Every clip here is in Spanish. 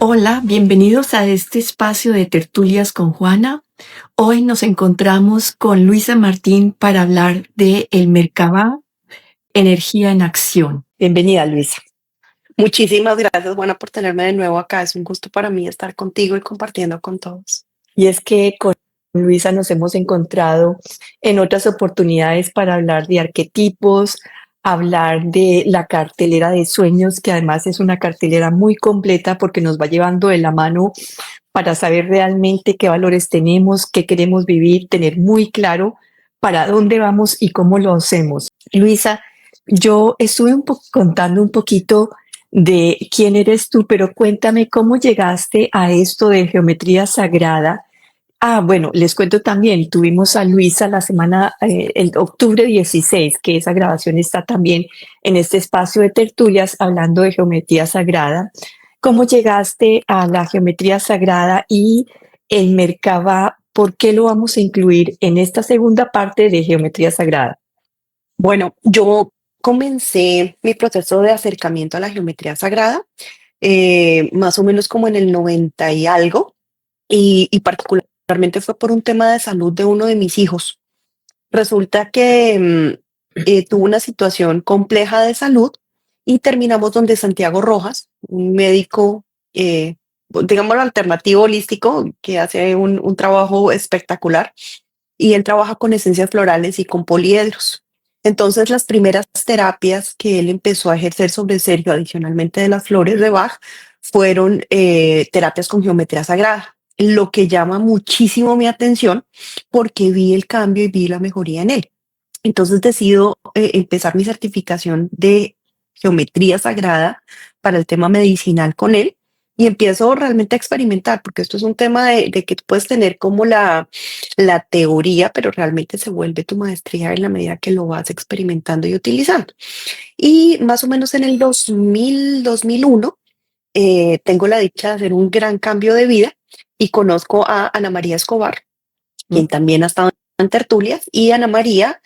Hola, bienvenidos a este espacio de tertulias con Juana. Hoy nos encontramos con Luisa Martín para hablar de el Merkabah, energía en acción. Bienvenida, Luisa. Muchísimas gracias, Juana, por tenerme de nuevo acá. Es un gusto para mí estar contigo y compartiendo con todos. Y es que con Luisa nos hemos encontrado en otras oportunidades para hablar de arquetipos, hablar de la cartelera de sueños, que además es una cartelera muy completa porque nos va llevando de la mano para saber realmente qué valores tenemos, qué queremos vivir, tener muy claro para dónde vamos y cómo lo hacemos. Luisa, yo estuve contando un poquito de quién eres tú, pero cuéntame cómo llegaste a esto de geometría sagrada. Bueno, les cuento también, tuvimos a Luisa la semana, el octubre 16, que esa grabación está también en este espacio de tertulias hablando de geometría sagrada. ¿Cómo llegaste a la geometría sagrada y el Merkabah? ¿Por qué lo vamos a incluir en esta segunda parte de geometría sagrada? Bueno, yo comencé mi proceso de acercamiento a la geometría sagrada, más o menos como en el 90 y algo, y particularmente fue por un tema de salud de uno de mis hijos. Resulta que tuvo una situación compleja de salud y terminamos donde Santiago Rojas, un médico, digámoslo, alternativo holístico, que hace un trabajo espectacular, y él trabaja con esencias florales y con poliedros. Entonces, las primeras terapias que él empezó a ejercer sobre Sergio, adicionalmente de las flores de Bach, fueron terapias con geometría sagrada, lo que llama muchísimo mi atención porque vi el cambio y vi la mejoría en él. Entonces decido empezar mi certificación de geometría sagrada para el tema medicinal con él y empiezo realmente a experimentar, porque esto es un tema de que tú puedes tener como la teoría, pero realmente se vuelve tu maestría en la medida que lo vas experimentando y utilizando. Y más o menos en el 2000, 2001, tengo la dicha de hacer un gran cambio de vida y conozco a Ana María Escobar, ¿Mm? quien también ha estado en tertulias, y Ana María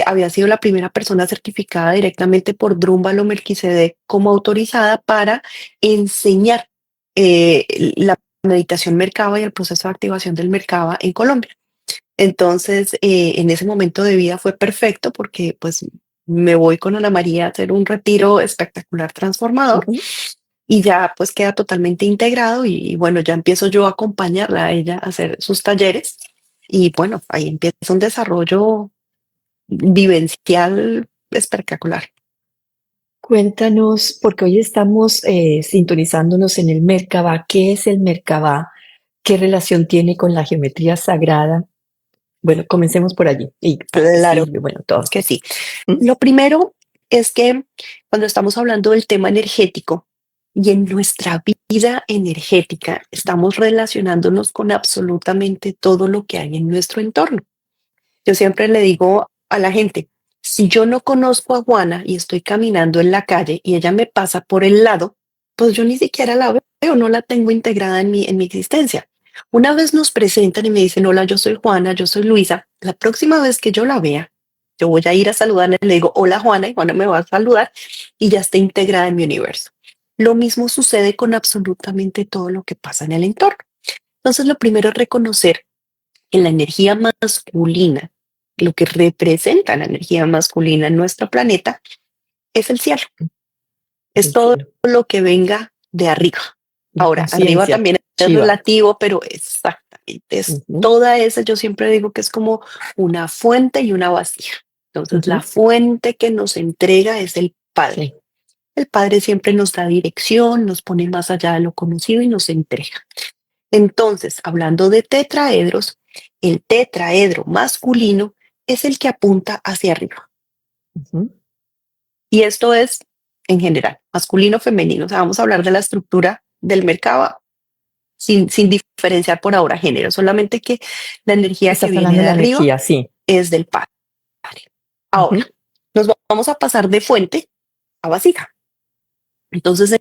había sido la primera persona certificada directamente por Drúmbalo Melquisedec como autorizada para enseñar la meditación Merkaba y el proceso de activación del Merkaba en Colombia. Entonces, en ese momento de vida fue perfecto porque pues me voy con Ana María a hacer un retiro espectacular, transformador, Ujú. y ya pues queda totalmente integrado y bueno, ya empiezo yo a acompañarla a ella a hacer sus talleres y bueno, ahí empieza un desarrollo vivencial espectacular. Cuéntanos, porque hoy estamos sintonizándonos en el Merkabah. ¿Qué es el Merkabah? ¿Qué relación tiene con la geometría sagrada? Bueno, comencemos por allí. Y para qué Claro sirve, bueno, todo. que sí. ¿Mm? Lo primero es que cuando estamos hablando del tema energético y en nuestra vida energética, estamos relacionándonos con absolutamente todo lo que hay en nuestro entorno. Yo siempre le digo a la gente, si yo no conozco a Juana y estoy caminando en la calle y ella me pasa por el lado, pues yo ni siquiera la veo, no la tengo integrada en mi existencia. Una vez nos presentan y me dicen, hola, yo soy Juana, yo soy Luisa, la próxima vez que yo la vea, yo voy a ir a saludarle, le digo, hola Juana, y Juana me va a saludar y ya está integrada en mi universo. Lo mismo sucede con absolutamente todo lo que pasa en el entorno. Entonces, lo primero es reconocer que la energía masculina, lo que representa la energía masculina en nuestro planeta, es el cielo, es El todo cielo, lo que venga de arriba. la Ahora, arriba conciencia, también es Shiva. relativo, pero exactamente, es Ujú, toda esa, yo siempre digo que es como una fuente y una vasija. Entonces, la ujú. fuente que nos entrega es el Padre. Sí. El Padre siempre nos da dirección, nos pone más allá de lo conocido y nos entrega. Entonces, hablando de tetraedros, el tetraedro masculino es el que apunta hacia arriba. Ujú. Y esto es en general, masculino, femenino. O sea, vamos a hablar de la estructura del mercado sin diferenciar por ahora género, solamente que la energía que Estás viene hablando de de la arriba energía, sí. es del Padre. Ahora, Ujú. nos vamos a pasar de fuente a vasija. Entonces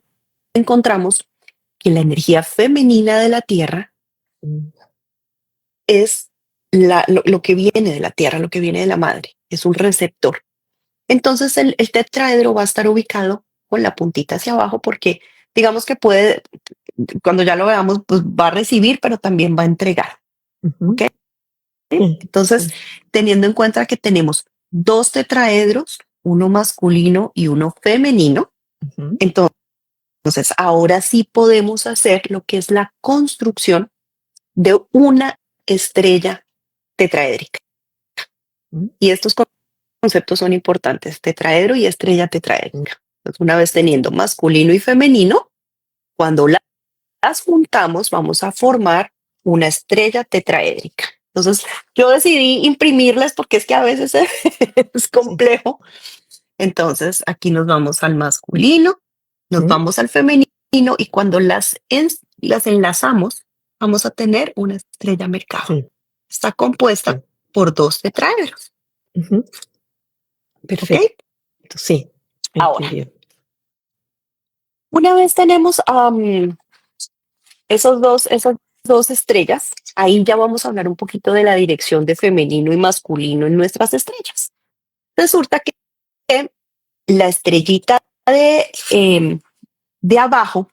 encontramos que la energía femenina de la Tierra Mm. es lo que viene de la tierra, lo que viene de la madre, es un receptor. Entonces el tetraedro va a estar ubicado con la puntita hacia abajo porque digamos que puede, cuando ya lo veamos, pues va a recibir, pero también va a entregar. Ujú. ¿Ok? Entonces, teniendo en cuenta que tenemos dos tetraedros, uno masculino y uno femenino, Ujú. entonces ahora sí podemos hacer lo que es la construcción de una estrella tetraédrica. Ujú. Y estos conceptos son importantes, tetraedro y estrella tetraédrica. Entonces, una vez teniendo masculino y femenino, cuando las juntamos, vamos a formar una estrella tetraédrica. Entonces, yo decidí imprimirlas porque es que a veces es Sí. complejo. Entonces, aquí nos vamos al masculino, nos Ujú. vamos al femenino y cuando las enlazamos, vamos a tener una estrella Mercado. Sí. Está compuesta Sí. por dos tetraedros. Ujú. ¿Ok? Perfecto. Sí, Ahora, entendido. una vez tenemos esas dos estrellas, ahí ya vamos a hablar un poquito de la dirección de femenino y masculino en nuestras estrellas. Resulta que la estrellita de abajo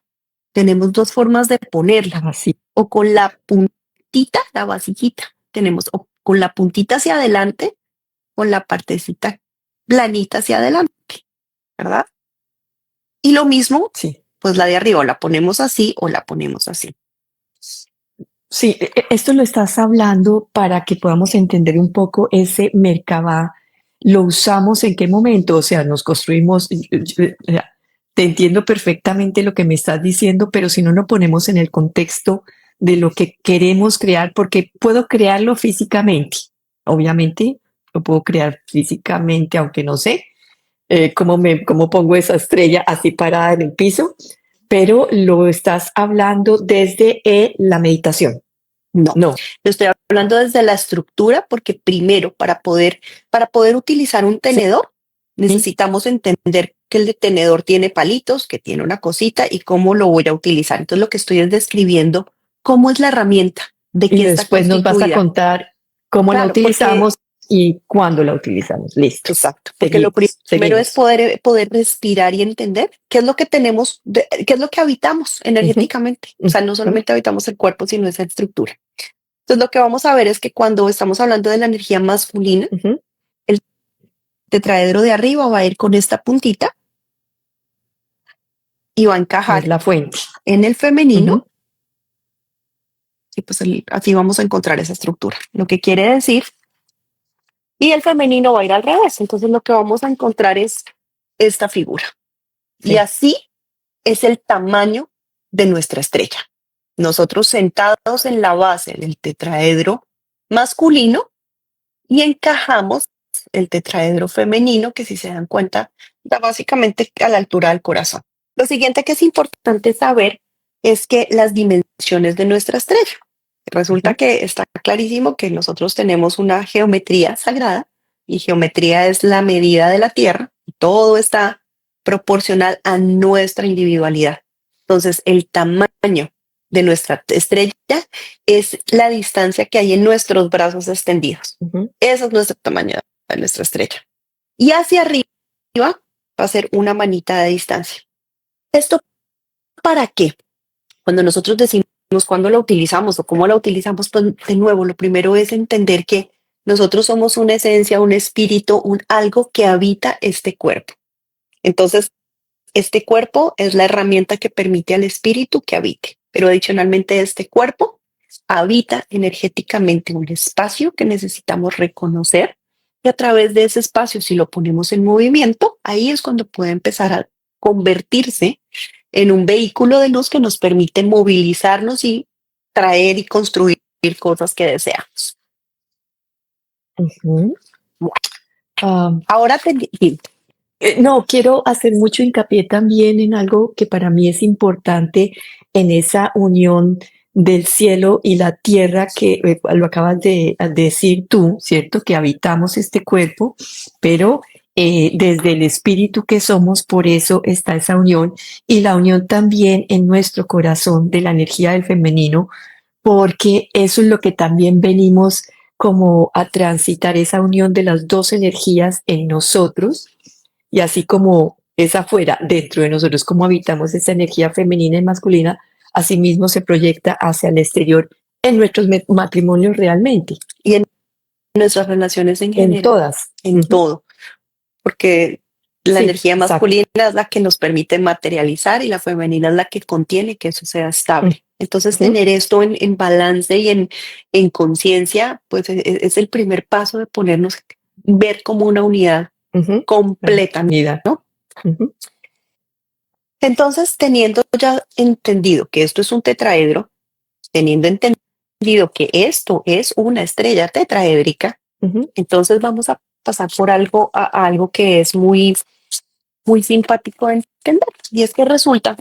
tenemos dos formas de ponerla, Así. o con la puntita, la basillita, tenemos o con la puntita hacia adelante, con la partecita planita hacia adelante, ¿verdad? Y lo mismo, Sí. pues la de arriba, la ponemos así o la ponemos así. Sí, esto lo estás hablando para que podamos entender un poco ese Merkabah. ¿Lo usamos en qué momento? O sea, nos construimos, te entiendo perfectamente lo que me estás diciendo, pero si no nos ponemos en el contexto de lo que queremos crear, porque puedo crearlo físicamente, obviamente, lo puedo crear físicamente, aunque no sé cómo pongo esa estrella así parada en el piso, pero lo estás hablando desde la meditación. No, No. yo estoy hablando desde la estructura porque primero para poder utilizar un Sí. tenedor necesitamos entender que el tenedor tiene palitos, que tiene una cosita y cómo lo voy a utilizar. Entonces lo que estoy es describiendo cómo es la herramienta, de Y qué está después nos vas a constituida. contar cómo la Claro, porque utilizamos y cuándo la utilizamos. Listo. exacto, porque lo Seguimos, primero es seguimos. poder respirar y entender qué es lo que tenemos, qué es lo que habitamos Ujú, energéticamente. O sea, no ujú, solamente habitamos el cuerpo, sino esa estructura. Entonces, lo que vamos a ver es que cuando estamos hablando de la energía masculina, ujú. el tetraedro de arriba va a ir con esta puntita y va a Es encajar la fuente. en el femenino Ujú. y pues así vamos a encontrar esa estructura. Lo que quiere decir, y el femenino va a ir al revés. Entonces, lo que vamos a encontrar es esta figura. Y Sí. así es el tamaño de nuestra estrella. Nosotros sentados en la base del tetraedro masculino y encajamos el tetraedro femenino, que si se dan cuenta, da básicamente a la altura del corazón. Lo siguiente que es importante saber es que las dimensiones de nuestra estrella. Resulta Ujú. que está clarísimo que nosotros tenemos una geometría sagrada y geometría es la medida de la Tierra y todo está proporcional a nuestra individualidad. Entonces, el tamaño de nuestra estrella es la distancia que hay en nuestros brazos extendidos. Ujú. Ese es nuestro tamaño de nuestra estrella. Y hacia arriba va a ser una manita de distancia. ¿Esto para qué? Cuando nosotros decimos cuándo la utilizamos o cómo la utilizamos, pues de nuevo, lo primero es entender que nosotros somos una esencia, un espíritu, un algo que habita este cuerpo. Entonces, este cuerpo es la herramienta que permite al espíritu que habite, pero adicionalmente este cuerpo habita energéticamente un espacio que necesitamos reconocer y a través de ese espacio, si lo ponemos en movimiento, ahí es cuando puede empezar a convertirse en un vehículo de luz que nos permite movilizarnos y traer y construir cosas que deseamos. Ujú. Bueno, Ah, ahora sí, no, quiero hacer mucho hincapié también en algo que para mí es importante en esa unión del cielo y la tierra que lo acabas de decir tú, ¿cierto? Que habitamos este cuerpo, pero desde el espíritu que somos, por eso está esa unión y la unión también en nuestro corazón de la energía del femenino, porque eso es lo que también venimos como a transitar, esa unión de las dos energías en nosotros y así como es afuera, dentro de nosotros, como habitamos esa energía femenina y masculina, asimismo se proyecta hacia el exterior en nuestros matrimonios realmente, Y en nuestras relaciones en en general, todas. en todo, porque la Sí, energía exacto. masculina es la que nos permite materializar y la femenina es la que contiene que eso sea estable. Entonces, Ujú, tener esto en balance y en conciencia, pues es el primer paso de ponernos, ver como una unidad ujú. completa, Vida. ¿no? Ujú, Entonces, teniendo ya entendido que esto es un tetraedro, teniendo entendido que esto es una estrella tetraédrica, ujú, entonces vamos a pasar por a algo que es muy simpático de entender. Y es que resulta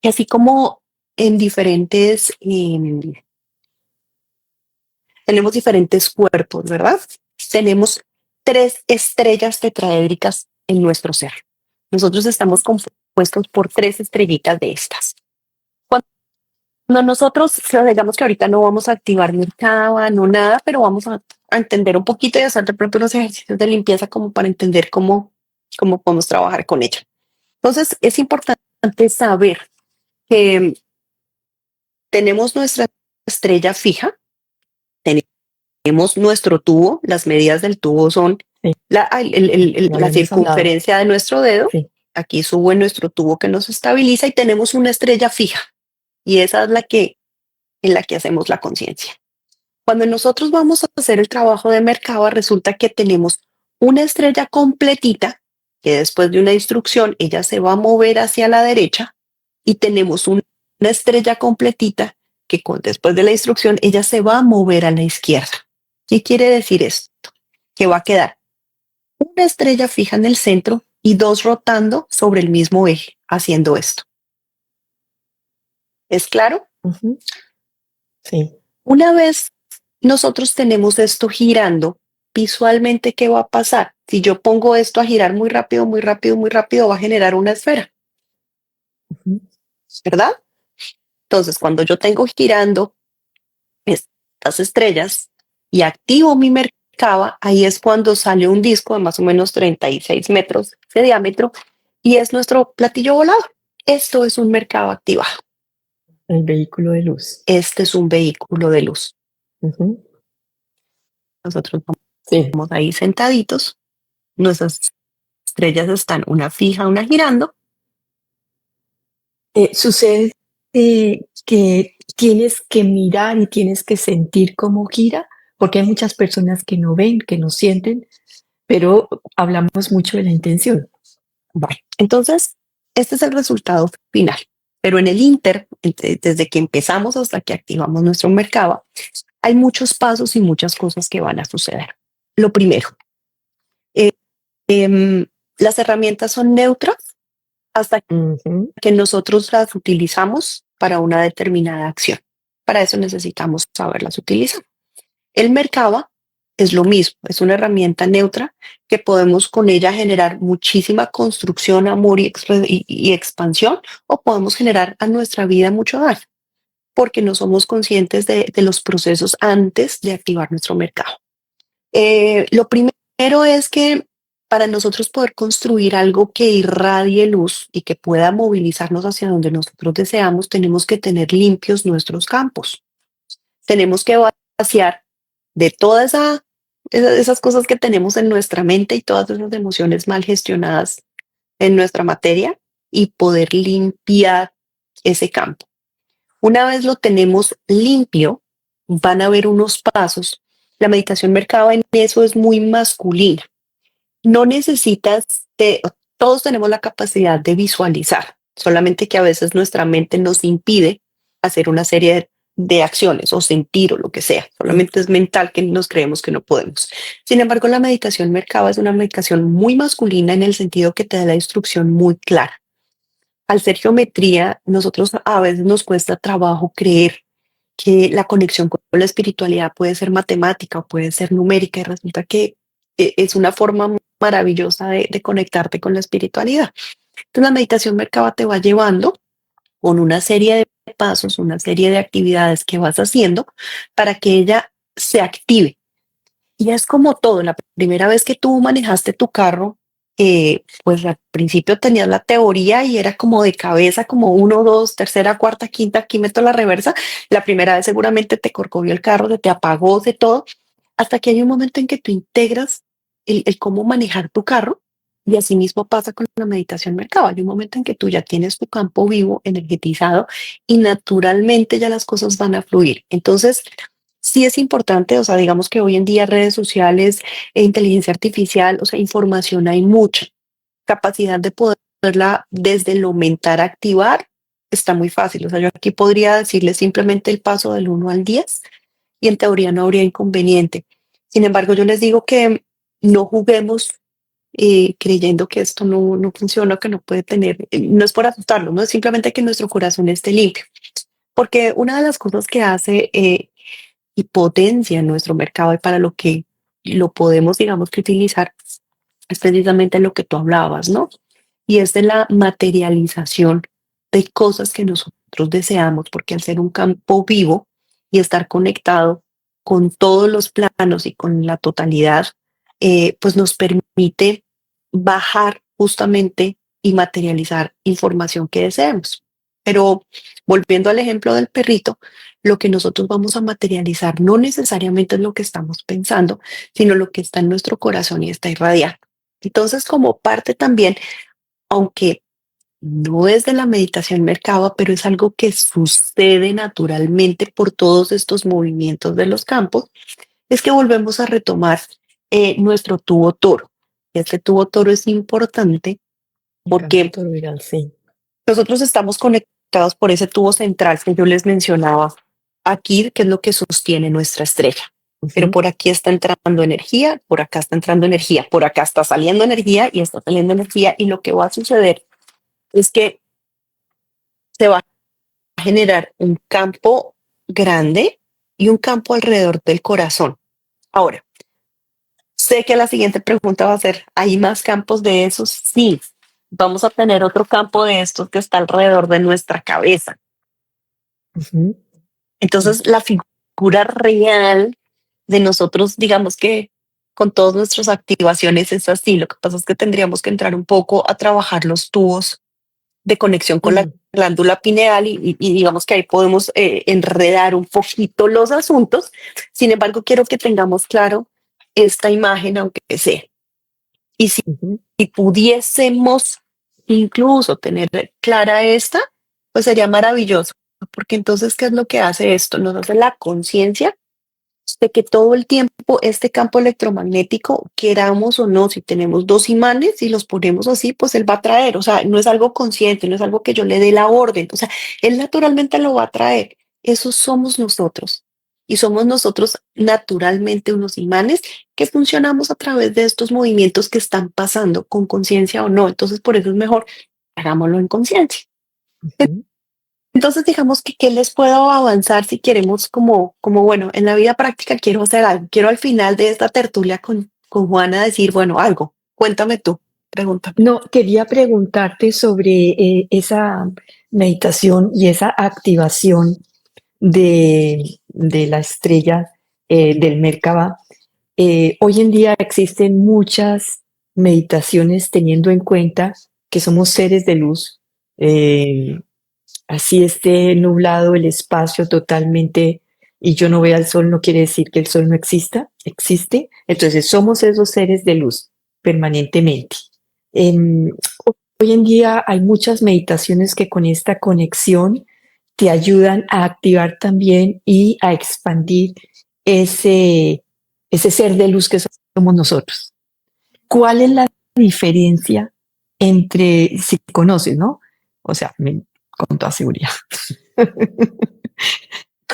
que así como en diferentes, tenemos diferentes cuerpos, ¿verdad? Tenemos tres estrellas tetraédricas en nuestro ser. Nosotros estamos compuestos por tres estrellitas de estas. Cuando nosotros, o sea, digamos que ahorita no vamos a activar ni Merkaba, no nada, pero vamos a entender un poquito y hacer de pronto unos ejercicios de limpieza como para entender cómo podemos trabajar con ella. Entonces, es importante saber que tenemos nuestra estrella fija, tenemos nuestro tubo, las medidas del tubo son sí, lo la habíamos hablado. circunferencia de nuestro dedo, Sí. aquí sube nuestro tubo que nos estabiliza y tenemos una estrella fija y esa es en la que hacemos la conciencia. Cuando nosotros vamos a hacer el trabajo de Merkaba, resulta que tenemos una estrella completita que después de una instrucción ella se va a mover hacia la derecha y tenemos una estrella completita que después de la instrucción ella se va a mover a la izquierda. ¿Qué quiere decir esto? Que va a quedar una estrella fija en el centro y dos rotando sobre el mismo eje, haciendo esto. ¿Es claro? Ujú, sí. Una vez nosotros tenemos esto girando, visualmente, ¿qué va a pasar? Si yo pongo esto a girar muy rápido, muy rápido, muy rápido, va a generar una esfera, Ujú, ¿verdad? Entonces, cuando yo tengo girando estas estrellas y activo mi Merkaba, ahí es cuando sale un disco de más o menos 36 metros de diámetro y es nuestro platillo volador. Esto es un Merkaba activado. el vehículo de luz. Este es un vehículo de luz. Ujú, Nosotros sí. vamos ahí sentaditos, nuestras estrellas están una fija, una girando. Sucede que tienes que mirar y tienes que sentir cómo gira, porque hay muchas personas que no ven, que no sienten, pero hablamos mucho de la intención. Bueno, entonces, este es el resultado final. Pero en el Inter, desde que empezamos hasta que activamos nuestro Merkaba, hay muchos pasos y muchas cosas que van a suceder. Lo primero, eh, las herramientas son neutras hasta Ujú, que nosotros las utilizamos para una determinada acción. Para eso necesitamos saberlas utilizar. El Merkaba es lo mismo, es una herramienta neutra que podemos con ella generar muchísima construcción, amor y expansión, o podemos generar a nuestra vida mucho daño, porque no somos conscientes de los procesos antes de activar nuestro mercado. Lo primero es que para nosotros poder construir algo que irradie luz y que pueda movilizarnos hacia donde nosotros deseamos, tenemos que tener limpios nuestros campos. Tenemos que vaciar de todas esas cosas que tenemos en nuestra mente y todas esas emociones mal gestionadas en nuestra materia y poder limpiar ese campo. Una vez lo tenemos limpio, van a haber unos pasos. La meditación mercado en eso es muy masculina. No necesitas, todos tenemos la capacidad de visualizar, solamente que a veces nuestra mente nos impide hacer una serie de acciones o sentir o lo que sea. mm, Solamente es mental que nos creemos que no podemos. Sin embargo, la meditación Merkaba es una meditación muy masculina en el sentido que te da la instrucción muy clara. Al ser geometría, nosotros a veces nos cuesta trabajo creer que la conexión con la espiritualidad puede ser matemática o puede ser numérica y resulta que es una forma maravillosa de conectarte con la espiritualidad. Entonces la meditación Merkaba te va llevando con una serie de pasos, una serie de actividades que vas haciendo para que ella se active. Y es como todo, la primera vez que tú manejaste tu carro, pues al principio tenías la teoría y era como de cabeza, como uno, dos, tercera, cuarta, quinta, aquí meto la reversa. La primera vez seguramente te corcovió el carro, se te apagó de todo, hasta que hay un momento en que tú integras el cómo manejar tu carro y así mismo pasa con la meditación Merkaba. Hay un momento en que tú ya tienes tu campo vivo, energetizado y naturalmente ya las cosas van a fluir. Entonces, sí es importante, o sea, digamos que hoy en día redes sociales e inteligencia artificial, o sea, información hay mucha, capacidad de poderla desde lo mental activar está muy fácil. O sea, yo aquí podría decirle simplemente el paso del 1 al 10 y en teoría no habría inconveniente. Sin embargo, yo les digo que no juguemos creyendo que esto no funciona, que no puede tener, no es por asustarlo, no es simplemente que nuestro corazón esté limpio. Porque una de las cosas que hace y potencia nuestro mercado y para lo que lo podemos, digamos, que utilizar es precisamente lo que tú hablabas, ¿no? Y es de la materialización de cosas que nosotros deseamos, porque al ser un campo vivo y estar conectado con todos los planos y con la totalidad, pues nos permite bajar justamente y materializar información que deseemos. Pero volviendo al ejemplo del perrito, lo que nosotros vamos a materializar no necesariamente es lo que estamos pensando, sino lo que está en nuestro corazón y está irradiado. Entonces, como parte también, aunque no es de la meditación Merkaba, pero es algo que sucede naturalmente por todos estos movimientos de los campos, es que volvemos a retomar nuestro tubo toro. Este tubo toro es importante El campo porque toroidal, sí. nosotros estamos conectados por ese tubo central que yo les mencionaba aquí, que es lo que sostiene nuestra estrella. Pero Ujú, por aquí está entrando energía, por acá está entrando energía, por acá está saliendo energía y está saliendo energía. Y lo que va a suceder es que se va a generar un campo grande y un campo alrededor del corazón. Ahora, sé que la siguiente pregunta va a ser, ¿hay más campos de esos? Sí, vamos a tener otro campo de estos que está alrededor de nuestra cabeza. ujú. Entonces, la figura real de nosotros, digamos que con todas nuestras activaciones es así. Lo que pasa es que tendríamos que entrar un poco a trabajar los tubos de conexión con la Mm, glándula pineal y digamos que ahí podemos enredar un poquito los asuntos. Sin embargo, quiero que tengamos claro esta imagen, aunque sea. Y ujú, si pudiésemos incluso tener clara esta, pues sería maravilloso, porque entonces, ¿qué es lo que hace esto? Nos hace la conciencia de que todo el tiempo este campo electromagnético, queramos o no, si tenemos dos imanes y los ponemos así, pues él va a traer, o sea, no es algo consciente, no es algo que yo le dé la orden, o sea, él naturalmente lo va a traer. Eso somos nosotros. Y somos nosotros naturalmente unos imanes que funcionamos a través de estos movimientos que están pasando con conciencia o no. Entonces, por eso es mejor, hagámoslo en conciencia. ujú. Entonces, digamos que qué les puedo avanzar si queremos como bueno, en la vida práctica quiero hacer algo, quiero al final de esta tertulia con Juana decir, bueno, algo, cuéntame tú, pregúntame. No, quería preguntarte sobre esa meditación y esa activación de la estrella del Merkaba. Hoy en día existen muchas meditaciones teniendo en cuenta que somos seres de luz. eh, Así esté nublado el espacio totalmente y yo no vea el sol, no quiere decir que el sol no exista, existe. Entonces somos esos seres de luz permanentemente. Em, Hoy en día hay muchas meditaciones que con esta conexión te ayudan a activar también y a expandir ese, ese ser de luz que somos nosotros. ¿Cuál es la diferencia entre, si conoces, ¿no? O sea, con toda seguridad,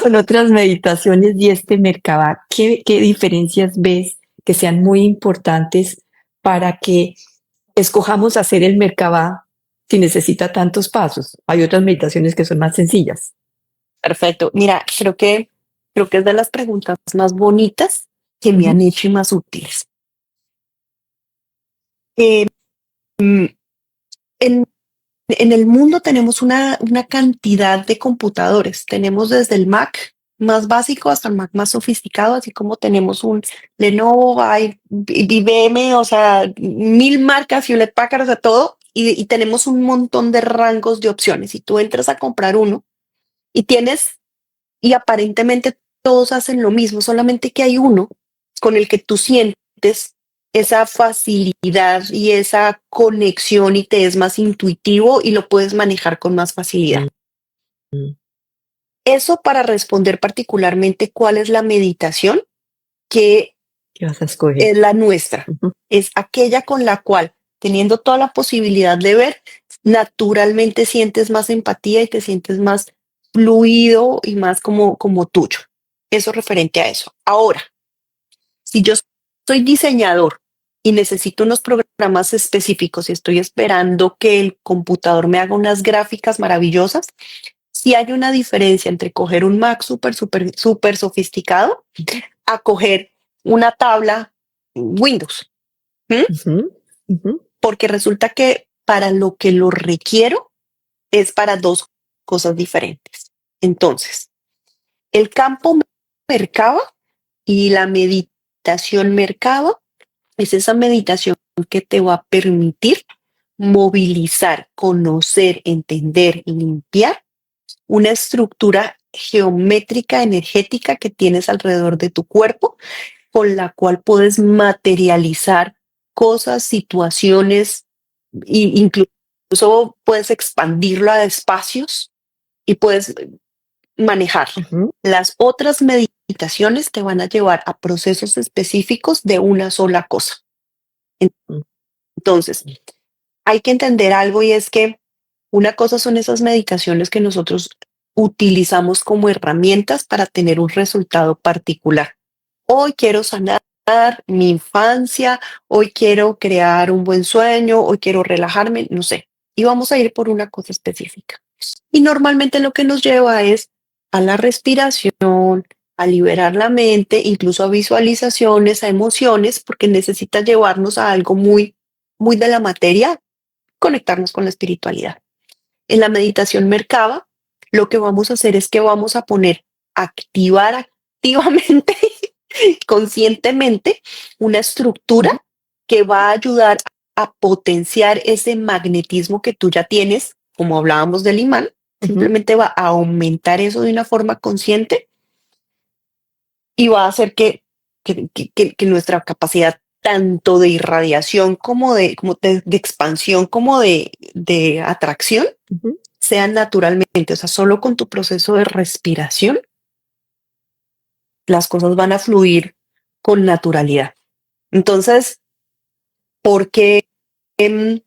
con otras meditaciones y este Merkaba, ¿qué diferencias ves que sean muy importantes para que escojamos hacer el Merkaba si necesita tantos pasos? Hay otras meditaciones que son más sencillas. Perfecto. Mira, creo que es de las preguntas más bonitas que me Ujú, han hecho y más útiles. Eh, mm, en, en el mundo tenemos una cantidad de computadores. Tenemos desde el Mac más básico hasta el más sofisticado, así como tenemos un Lenovo, hay IBM, o sea, mil marcas, Hewlett Packard, o sea, todo, y tenemos un montón de rangos de opciones. Y tú entras a comprar uno y tienes, y aparentemente todos hacen lo mismo, solamente que hay uno con el que tú sientes esa facilidad y esa conexión y te es más intuitivo y lo puedes manejar con más facilidad. Mm. Eso para responder particularmente cuál es la meditación que ¿Qué vas a escoger? es la nuestra. Ujú, Es aquella con la cual, teniendo toda la posibilidad de ver, naturalmente sientes más empatía y te sientes más fluido y más como tuyo. Eso referente a eso. Ahora, si yo soy diseñador y necesito unos programas específicos y estoy esperando que el computador me haga unas gráficas maravillosas, sí hay una diferencia entre coger un Mac súper sofisticado a coger una tabla Windows, ¿m? ujú, ujú, Porque resulta que para lo que lo requiero es para dos cosas diferentes. Entonces, el campo Merkaba y la meditación Merkaba es esa meditación que te va a permitir movilizar, conocer, entender y limpiar una estructura geométrica energética que tienes alrededor de tu cuerpo, con la cual puedes materializar cosas, situaciones, e incluso puedes expandirlo a espacios y puedes manejar. ujú, Las otras meditaciones te van a llevar a procesos específicos de una sola cosa. mm, Entonces, hay que entender algo y es que una cosa son esas meditaciones que nosotros utilizamos como herramientas para tener un resultado particular. Hoy quiero sanar mi infancia, hoy quiero crear un buen sueño, hoy quiero relajarme, no sé. Y vamos a ir por una cosa específica. Y normalmente lo que nos lleva es a la respiración, a liberar la mente, incluso a visualizaciones, a emociones, porque necesita llevarnos a algo muy de la materia, conectarnos con la espiritualidad. En la meditación Merkaba, lo que vamos a hacer es que vamos a poner, activar activamente, conscientemente, una estructura ujú, que va a ayudar a potenciar ese magnetismo que tú ya tienes, como hablábamos del imán, ujú, simplemente va a aumentar eso de una forma consciente y va a hacer que nuestra capacidad tanto de irradiación como de expansión, como de atracción, ujú. sean naturalmente, o sea, solo con tu proceso de respiración, las cosas van a fluir con naturalidad. Entonces, ¿por qué, em,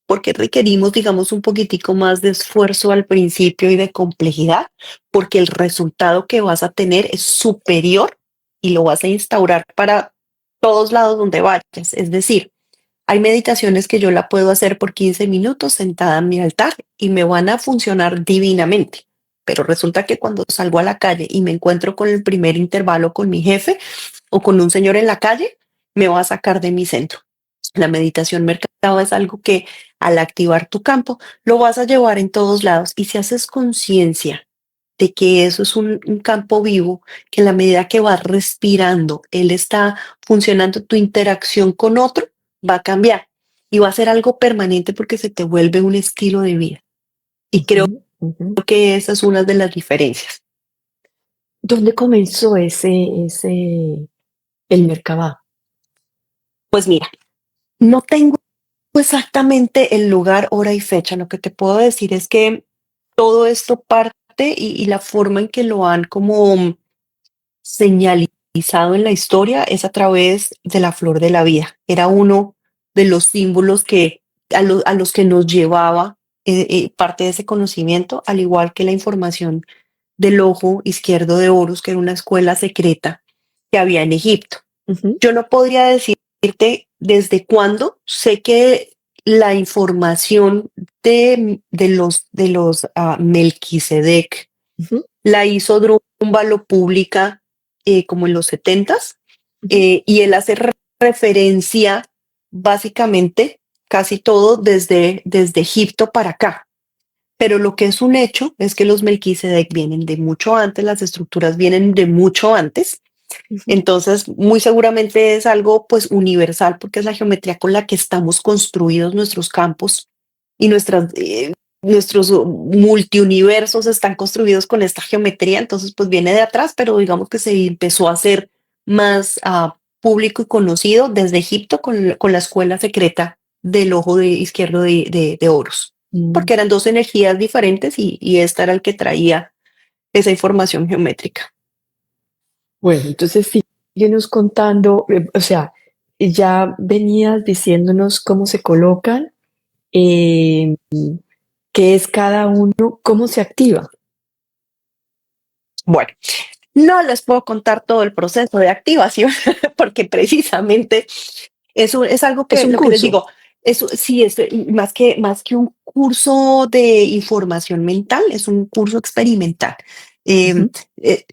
por qué requerimos, digamos, un poquitico más de esfuerzo al principio y de complejidad? Porque el resultado que vas a tener es superior y lo vas a instaurar para todos lados donde vayas. Es decir, hay meditaciones que yo la puedo hacer por 15 minutos sentada en mi altar y me van a funcionar divinamente. Pero resulta que cuando salgo a la calle y me encuentro con el primer intervalo con mi jefe o con un señor en la calle, me va a sacar de mi centro. La meditación mercado es algo que al activar tu campo lo vas a llevar en todos lados y si haces conciencia de que eso es un campo vivo, que en la medida que vas respirando, él está funcionando, tu interacción con otro va a cambiar y va a ser algo permanente porque se te vuelve un estilo de vida. Y creo Ujú, ujú. que esa es una de las diferencias. ¿Dónde comenzó ese el Merkabah? Pues mira, no tengo exactamente el lugar, hora y fecha. Lo que te puedo decir es que todo esto parte y la forma en que lo han como señalizado en la historia es a través de la flor de la vida. Era uno de los símbolos que a los que nos llevaba parte de ese conocimiento, al igual que la información del ojo izquierdo de Horus, que era una escuela secreta que había en Egipto. Ujú, Yo no podría decirte desde cuándo, sé que la información de los Melquisedec ujú, la hizo Drúmbalo pública como en los setentas ujú, y él hace referencia básicamente casi todo desde Egipto para acá. Pero lo que es un hecho es que los Melquisedec vienen de mucho antes, las estructuras vienen de mucho antes. Ujú. Entonces, muy seguramente es algo pues universal porque es la geometría con la que estamos construidos nuestros campos y nuestros multiuniversos están construidos con esta geometría. Entonces, pues viene de atrás, pero digamos que se empezó a hacer más público y conocido desde Egipto con la escuela secreta del ojo izquierdo de Horus, Mm. porque eran dos energías diferentes y esta era el que traía esa información geométrica. Bueno, entonces síguenos contando, o sea, ya venías diciéndonos cómo se colocan, eh, qué es cada uno, cómo se activa. Bueno, no les puedo contar todo el proceso de activación porque precisamente eso es algo Es que un lo que les curso. digo, eso sí es más que un curso de información mental, es un curso experimental. Eh, Ujú. eh,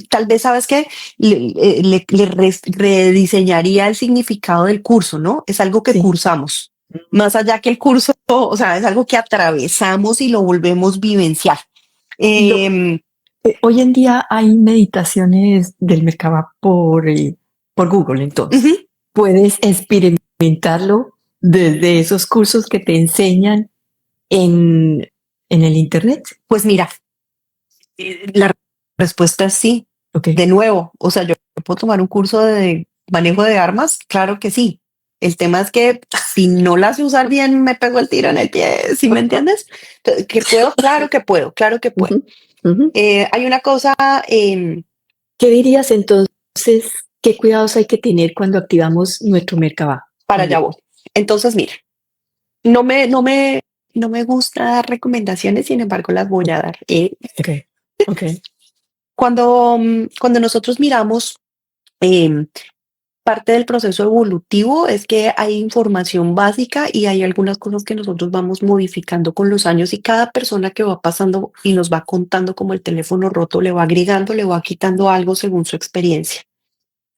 Tal vez sabes que rediseñaría el significado del curso, ¿no? Es algo que Sí. cursamos. Más allá que el curso, o sea, es algo que atravesamos y lo volvemos vivencial. Lo, Em, hoy en día hay meditaciones del Merkaba por Google, entonces. Ujú. Puedes experimentarlo desde esos cursos que te enseñan en, en el Internet. Pues mira, la respuesta es sí. Ok. De nuevo, o sea, yo puedo tomar un curso de manejo de armas, claro que sí. El tema es que si no la sé usar bien, me pego el tiro en el pie, ¿sí me entiendes? ¿Que puedo? Claro que puedo, claro que puedo. Ujú, ujú. Hay una cosa, ¿Qué dirías entonces? ¿Qué cuidados hay que tener cuando activamos nuestro Merkaba? para allá voy. Entonces, mira, no me, no me, no me gusta dar recomendaciones, sin embargo, las voy a dar. Ok, ok. Cuando nosotros miramos em, parte del proceso evolutivo es que hay información básica y hay algunas cosas que nosotros vamos modificando con los años y cada persona que va pasando y nos va contando como el teléfono roto le va agregando, le va quitando algo según su experiencia.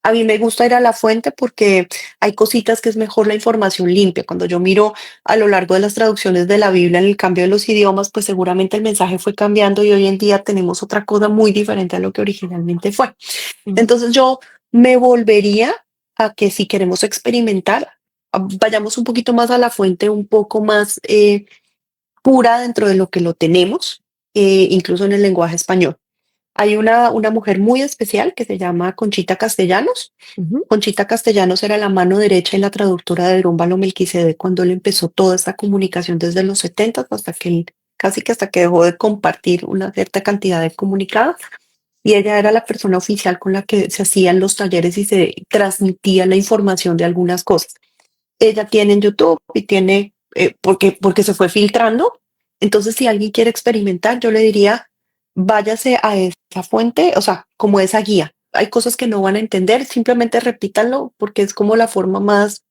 A mí me gusta ir a la fuente porque hay cositas que es mejor la información limpia. Cuando yo miro a lo largo de las traducciones de la Biblia en el cambio de los idiomas, pues seguramente el mensaje fue cambiando y hoy en día tenemos otra cosa muy diferente a lo que originalmente fue. Ujú. Entonces yo me volvería a que si queremos experimentar, vayamos un poquito más a la fuente, un poco más pura dentro de lo que lo tenemos, incluso en el lenguaje español. Hay una mujer muy especial que se llama Conchita Castellanos. Ujú. Conchita Castellanos era la mano derecha y la traductora de Drúmbalo Melquisedec cuando él empezó toda esta comunicación desde los 70 hasta que él, casi que hasta que dejó de compartir una cierta cantidad de comunicados y ella era la persona oficial con la que se hacían los talleres y se transmitía la información de algunas cosas. Ella tiene en YouTube y tiene, porque se fue filtrando. Entonces, si alguien quiere experimentar, yo le diría, váyase a esa fuente, o sea, como esa guía. Hay cosas que no van a entender, simplemente repítanlo porque es como la forma más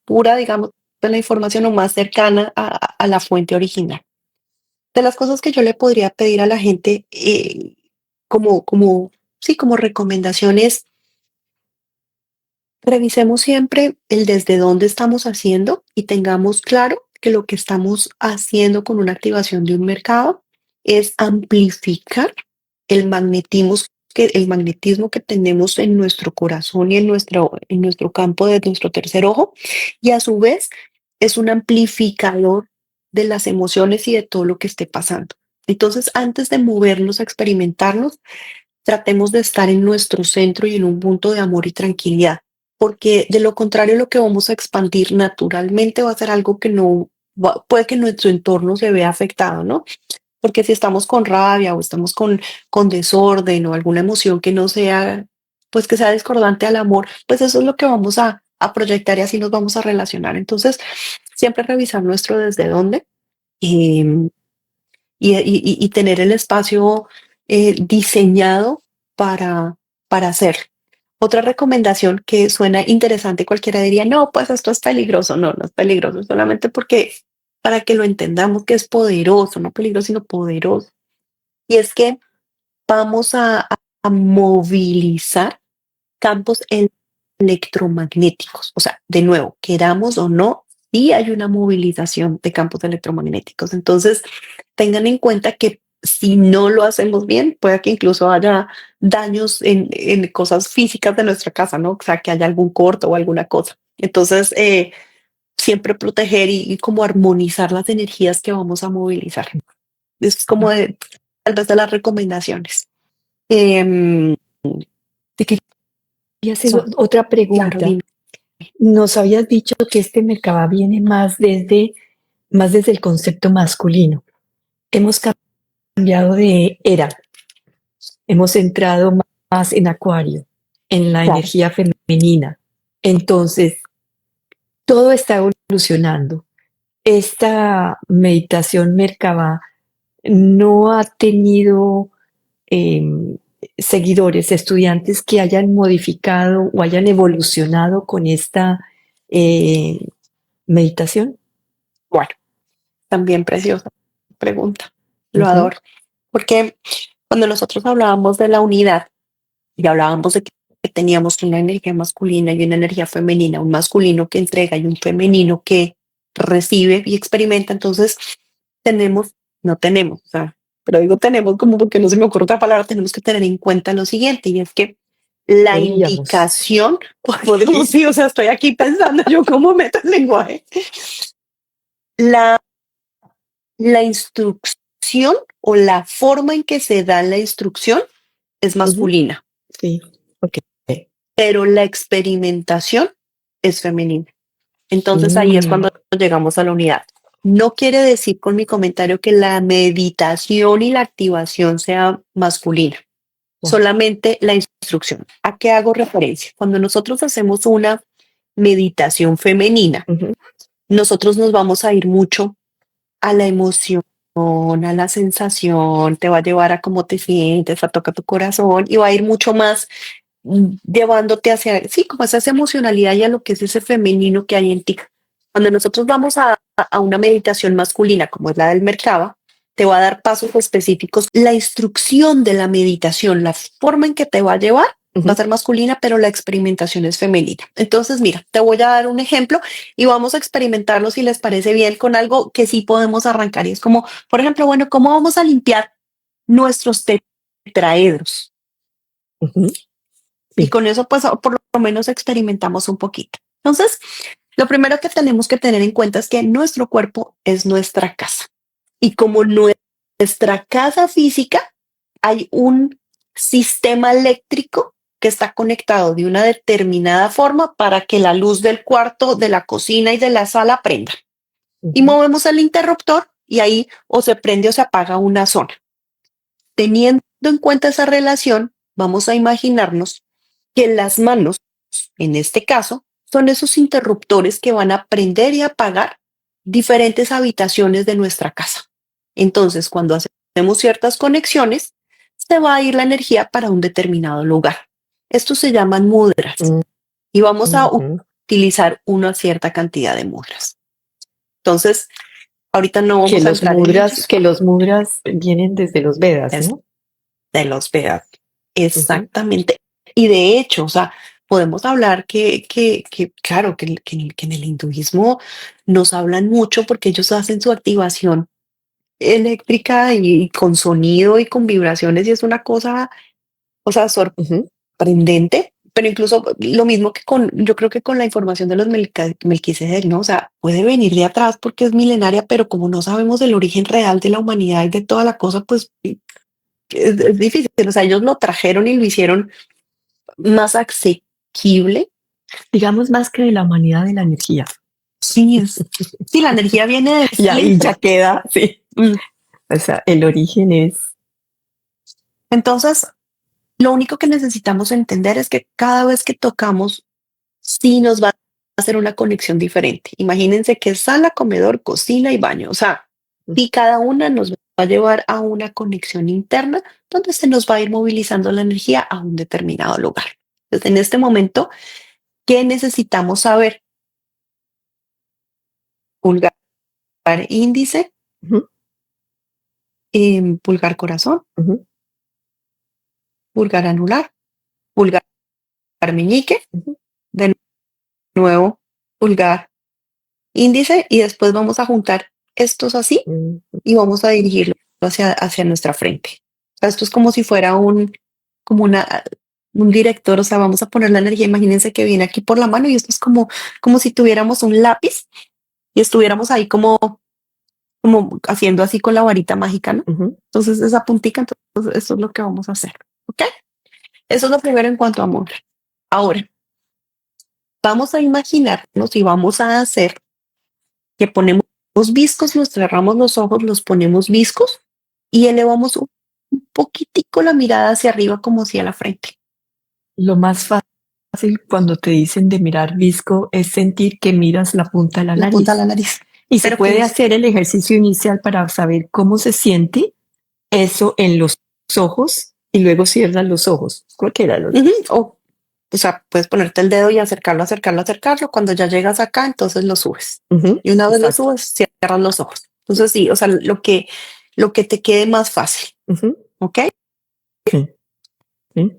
pura, digamos, de la información o más cercana a la fuente original. De las cosas que yo le podría pedir a la gente, sí, como recomendaciones, revisemos siempre el desde dónde estamos haciendo y tengamos claro que lo que estamos haciendo con una activación de un mercado es amplificar el magnetismo el magnetismo que tenemos en nuestro corazón y en nuestro campo de nuestro tercer ojo, y a su vez es un amplificador de las emociones y de todo lo que esté pasando. Entonces, antes de movernos a experimentarnos, tratemos de estar en nuestro centro y en un punto de amor y tranquilidad, porque de lo contrario lo que vamos a expandir naturalmente va a ser algo que no, puede que nuestro entorno se vea afectado, ¿no? Porque si estamos con rabia o estamos con desorden o alguna emoción que no sea, pues que sea discordante al amor, pues eso es lo que vamos a proyectar y así nos vamos a relacionar. Entonces, siempre revisar nuestro desde dónde em, y tener el espacio diseñado para hacer. Otra recomendación que suena interesante, cualquiera diría, no, pues esto es peligroso. No, no es peligroso, solamente porque para que lo entendamos que es poderoso, no peligroso, sino poderoso. Y es que vamos a movilizar campos electromagnéticos. O sea, de nuevo, queramos o no, sí hay una movilización de campos electromagnéticos. Entonces, tengan en cuenta que si no lo hacemos bien, puede que incluso haya daños en cosas físicas de nuestra casa, ¿no? O sea, que haya algún corto o alguna cosa. Entonces, siempre proteger y como armonizar las energías que vamos a movilizar. Es como tal vez de las recomendaciones. Em, Te quería hacer Eso, otra claro, pregunta. dime. Nos habías dicho que este Merkaba viene más desde el concepto masculino. Hemos cambiado de era, hemos entrado más en Acuario, en la Claro. energía femenina. Entonces, todo está evolucionando. Esta meditación Merkaba no ha tenido seguidores, estudiantes que hayan modificado o hayan evolucionado con esta eh, meditación. Bueno, también preciosa pregunta. Lo Ujú, adoro. Porque cuando nosotros hablábamos de la unidad y hablábamos de que teníamos una energía masculina y una energía femenina, un masculino que entrega y un femenino que recibe y experimenta, entonces tenemos, no tenemos, o sea, pero digo tenemos como porque no se me ocurre otra palabra, tenemos que tener en cuenta lo siguiente y es que la Podríamos. indicación, podemos, sí, o sea, estoy aquí pensando yo cómo meto el lenguaje, la, la instrucción o la forma en que se da la instrucción es Ujú, masculina, sí, ok. pero la experimentación es femenina. Entonces ahí es Mm, cuando llegamos a la unidad. No quiere decir con mi comentario que la meditación y la activación sea masculina, wow, solamente la instrucción. ¿A qué hago referencia? Cuando nosotros hacemos una meditación femenina, ujú, nosotros nos vamos a ir mucho a la emoción, a la sensación, te va a llevar a cómo te sientes, a tocar tu corazón y va a ir mucho más llevándote hacia, sí, como esa emocionalidad y a lo que es ese femenino que hay en ti. Cuando nosotros vamos a una meditación masculina, como es la del Merkaba, te va a dar pasos específicos. La instrucción de la meditación, la forma en que te va a llevar, va a ujú. ser masculina, pero la experimentación es femenina. Entonces, mira, te voy a dar un ejemplo y vamos a experimentarlo si les parece bien con algo que sí podemos arrancar. Y es como, por ejemplo, bueno, ¿cómo vamos a limpiar nuestros tetraedros? Ujú, Y sí. con eso, pues, por lo menos experimentamos un poquito. Entonces, lo primero que tenemos que tener en cuenta es que nuestro cuerpo es nuestra casa. Y como nuestra casa física, hay un sistema eléctrico que está conectado de una determinada forma para que la luz del cuarto, de la cocina y de la sala prenda. Y Ujú, movemos el interruptor y ahí o se prende o se apaga una zona. Teniendo en cuenta esa relación, vamos a imaginarnos que las manos, en este caso, son esos interruptores que van a prender y apagar diferentes habitaciones de nuestra casa. Entonces, cuando hacemos ciertas conexiones, se va a ir la energía para un determinado lugar. Estos se llaman mudras mm, y vamos a ujú. utilizar una cierta cantidad de mudras. Entonces, ahorita no vamos a entrar en ellos. Que los mudras vienen desde los Vedas, Es ¿no? de los Vedas. Ujú, Exactamente. Y de hecho, o sea, podemos hablar claro, que en el hinduismo nos hablan mucho porque ellos hacen su activación eléctrica y con sonido y con vibraciones y es una cosa, o sea, ujú. sorprendente, pero incluso lo mismo que yo creo que con la información de los Melquisedec, ¿no? O sea, puede venir de atrás porque es milenaria, pero como no sabemos el origen real de la humanidad y de toda la cosa, pues es difícil. O sea, ellos lo trajeron y lo hicieron más asequible. Digamos más que de la humanidad de la energía. Sí, sí, la energía viene de Y ahí ya siempre. queda, sí. Mm. O sea, el origen es. Entonces, lo único que necesitamos entender es que cada vez que tocamos, sí nos va a hacer una conexión diferente. Imagínense que sala, comedor, cocina y baño. O sea, y cada una nos va a llevar a una conexión interna donde se nos va a ir movilizando la energía a un determinado lugar. Entonces, en este momento, ¿qué necesitamos saber? Pulgar índice, Ujú, pulgar corazón, ujú, pulgar anular, pulgar meñique, ujú. de nuevo pulgar índice y después vamos a juntar estos así mm, y vamos a dirigirlo hacia nuestra frente. O sea, esto es como si fuera como un director, o sea, vamos a poner la energía, imagínense que viene aquí por la mano y esto es como si tuviéramos un lápiz y estuviéramos ahí como haciendo así con la varita mágica, ¿no? ujú. Entonces esa puntica, entonces eso es lo que vamos a hacer, ¿ok? Eso es lo primero en cuanto a amor. Ahora, vamos a imaginarnos y vamos a hacer que ponemos viscos, nos cerramos los ojos, los ponemos viscos y elevamos un poquitico la mirada hacia arriba como hacia la frente. Lo más fácil cuando te dicen de mirar visco es sentir que miras la punta de la La punta de la nariz. nariz. Y se Pero que puede hacer el ejercicio inicial para saber cómo se siente eso en los ojos y luego cierras los ojos. Cualquiera de los dos. o sea, puedes ponerte el dedo y acercarlo, acercarlo, acercarlo. Cuando ya llegas acá, entonces lo subes. Ujú, Y una vez lo exacto. subes, cierras los ojos. Entonces sí, o sea, lo que te quede más fácil, Ujú, ¿ok? sí, sí.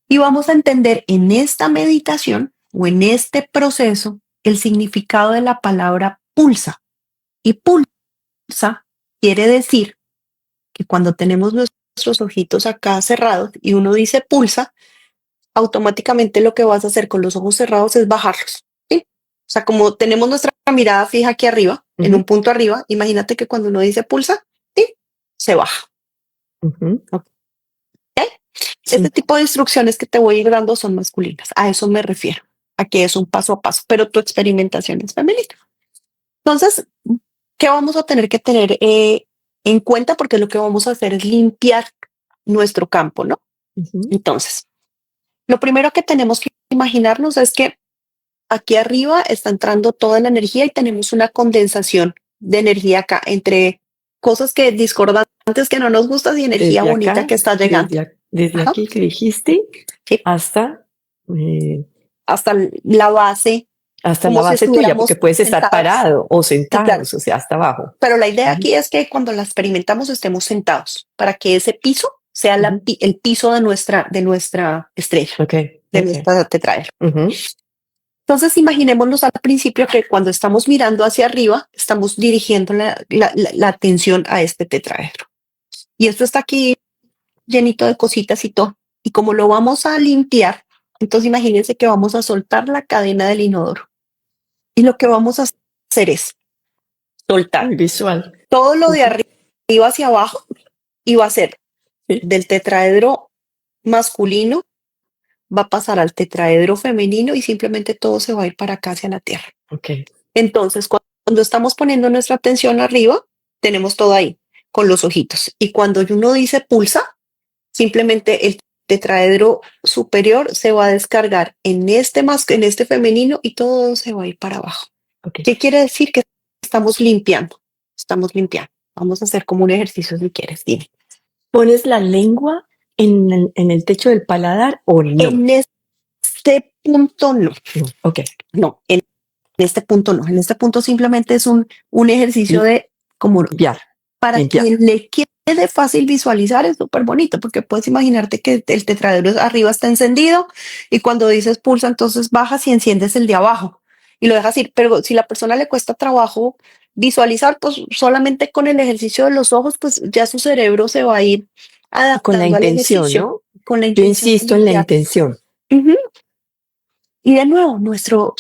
Y vamos a entender en esta meditación o en este proceso el significado de la palabra pulsa. Y pulsa quiere decir que cuando tenemos nuestros ojitos acá cerrados y uno dice pulsa, automáticamente lo que vas a hacer con los ojos cerrados es bajarlos. ¿Sí? O sea, como tenemos nuestra mirada fija aquí arriba, en un Ujú, punto arriba, imagínate que cuando uno dice pulsa, ¿sí? Se baja. ujú, ¿Ok? Este sí. tipo de instrucciones que te voy a ir dando son masculinas. A eso me refiero, a que es un paso a paso, pero tu experimentación es femenina. Entonces, ¿qué vamos a tener que tener en cuenta? Porque lo que vamos a hacer es limpiar nuestro campo, ¿no? Ujú, Entonces, lo primero que tenemos que imaginarnos es que aquí arriba está entrando toda la energía y tenemos una condensación de energía acá entre cosas que discordantes que no nos gustan y energía desde bonita acá, que está llegando. desde Ajá. aquí que dijiste Sí. hasta, eh, Hasta la base, hasta la como si base tuya, porque estuviéramos puedes estar sentados. parado o Sí, claro. sentados, o sea, hasta abajo. Pero la idea Ujú, aquí es que cuando la experimentamos estemos sentados para que ese piso sea ujú, el piso de nuestra estrella, ok, de ok. nuestra tetraedro. Ujú, Entonces, imaginémonos al principio que cuando estamos mirando hacia arriba, estamos dirigiendo la atención a este tetraedro. Y esto está aquí llenito de cositas y todo. Y como lo vamos a limpiar, entonces imagínense que vamos a soltar la cadena del inodoro. Y lo que vamos a hacer es soltar muy visual. todo lo de Ujú, arriba hacia abajo y va a ser sí, del tetraedro masculino, va a pasar al tetraedro femenino y simplemente todo se va a ir para acá hacia la tierra. ok. Entonces, cuando estamos poniendo nuestra atención arriba, tenemos todo ahí con los ojitos. Y cuando uno dice pulsa, simplemente el tetraedro superior se va a descargar en este femenino y todo se va a ir para abajo. Ok. ¿Qué quiere decir? Que estamos limpiando. Estamos limpiando. Vamos a hacer como un ejercicio si quieres. Dime. ¿Pones la lengua en el techo del paladar o no? En este punto no. No, ok. No, en este punto no. En este punto simplemente es un ejercicio de como Limpiar, para limpiar. que le quede fácil visualizar, es súper bonito, porque puedes imaginarte que el tetraedro arriba está encendido y cuando dices pulsa, entonces bajas y enciendes el de abajo y lo dejas ir. Pero si la persona le cuesta trabajo visualizar, pues solamente con el ejercicio de los ojos, pues ya su cerebro se va a ir Con la adaptando al intención, ejercicio, ¿no? con la Yo intención de insisto en la limpiar. intención. Ujú. Y de nuevo, nuestro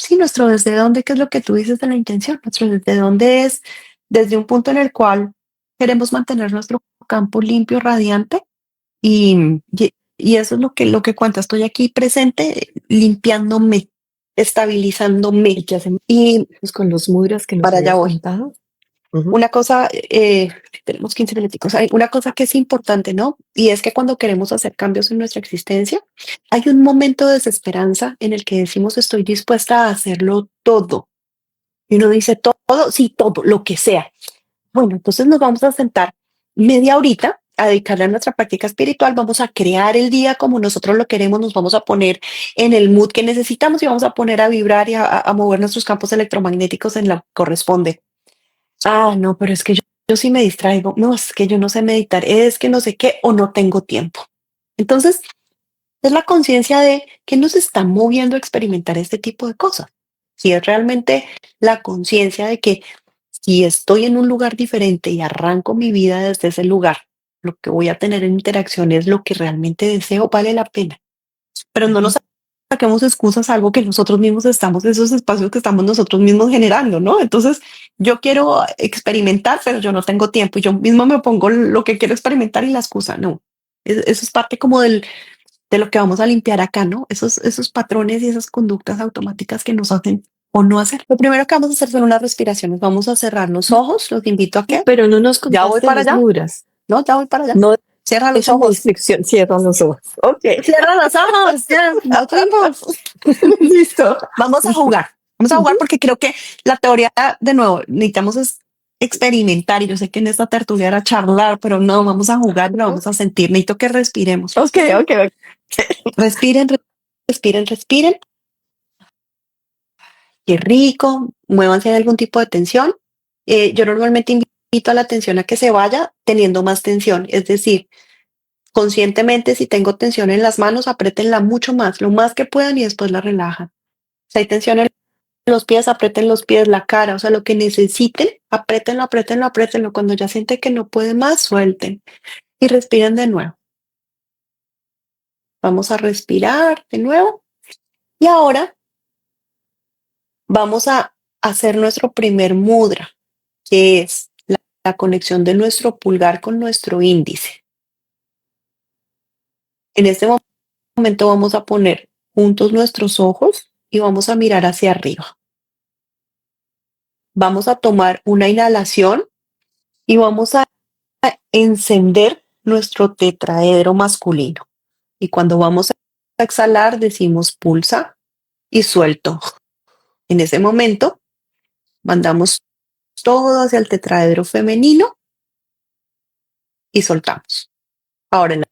desde dónde, ¿qué es lo que tú dices de la intención? Nuestro desde dónde es desde un punto en el cual queremos mantener nuestro campo limpio, radiante, y eso es lo que cuenta. Estoy aquí presente, limpiándome, ¿Y estabilizándome. qué hacemos Y con los mudras que nos para allá habías voy. contado? Ujú, Una cosa, tenemos 15 minuticos, hay una cosa que es importante, ¿no? Y es que cuando queremos hacer cambios en nuestra existencia, hay un momento de desesperanza en el que decimos estoy dispuesta a hacerlo todo. Y uno dice todo, sí, todo, lo que sea. Bueno, entonces nos vamos a sentar media horita a dedicarle a nuestra práctica espiritual, vamos a crear el día como nosotros lo queremos, nos vamos a poner en el mood que necesitamos y vamos a poner a vibrar y a mover nuestros campos electromagnéticos en lo que corresponde. Ah, no, pero es que yo sí me distraigo. No, es que yo no sé meditar, es que no sé qué o no tengo tiempo. Entonces, es la conciencia de que nos está moviendo a experimentar este tipo de cosas. Si es realmente la conciencia de que si estoy en un lugar diferente y arranco mi vida desde ese lugar, lo que voy a tener en interacción es lo que realmente deseo, vale la pena. Pero no nos Ujú. saquemos excusas a algo que nosotros mismos estamos, esos espacios que estamos nosotros mismos generando, ¿no? Entonces, yo quiero experimentar, pero yo no tengo tiempo y yo mismo me pongo lo que quiero experimentar y la excusa, no. Eso es parte como de lo que vamos a limpiar acá, ¿no? Esos patrones y esas conductas automáticas que nos hacen o no hacer. Lo primero que vamos a hacer son unas respiraciones. Vamos a cerrar los ojos. Los invito a que Pero no nos ya voy contaste para las allá. mudras. No, ya voy para allá. No Cierra los dejan la ojos. instrucción, cierran los ojos. Ok, Cierra los ojos. Ya, no tiempo. listo. Vamos a jugar. Vamos a jugar Ujú. porque creo que la teoría, de nuevo, necesitamos experimentar. Y yo sé que en esta tertulia era charlar, pero no, vamos a jugar y lo vamos a sentir. Necesito que respiremos. Ok, ok, ok. Respiren, respiren, respiren. Qué rico. Muévanse en algún tipo de tensión. Yo normalmente invito a la tensión a que se vaya teniendo más tensión. Es decir, conscientemente, si tengo tensión en las manos, apriétenla mucho más, lo más que puedan y después la relajan. Si hay tensión en los pies, aprieten los pies, la cara, o sea, lo que necesiten, apriétenlo, apriétenlo, apriétenlo. Cuando ya sienten que no puede más, suelten y respiren de nuevo. Vamos a respirar de nuevo y ahora vamos a hacer nuestro primer mudra, que es la conexión de nuestro pulgar con nuestro índice. En este momento vamos a poner juntos nuestros ojos y vamos a mirar hacia arriba. Vamos a tomar una inhalación y vamos a encender nuestro tetraedro masculino. Y cuando vamos a exhalar, decimos pulsa y suelto. En ese momento, mandamos todo hacia el tetraedro femenino y soltamos. Ahora, en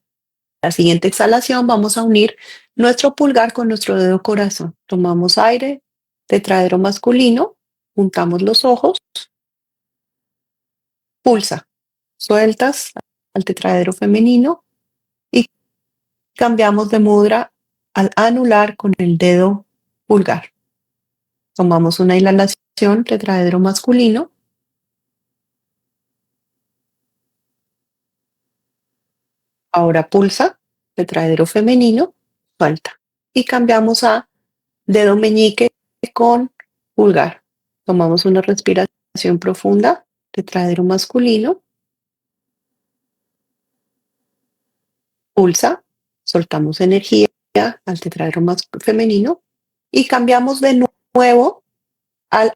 la siguiente exhalación, vamos a unir nuestro pulgar con nuestro dedo corazón. Tomamos aire, tetraedro masculino, juntamos los ojos, pulsa, sueltas al tetraedro femenino y cambiamos de mudra al anular con el dedo pulgar. Tomamos una inhalación, tetraedro masculino, ahora pulsa, tetraedro femenino, suelta. Y cambiamos a dedo meñique con pulgar. Tomamos una respiración profunda, tetraedro masculino, pulsa, soltamos energía al tetraedro femenino y cambiamos de nuevo al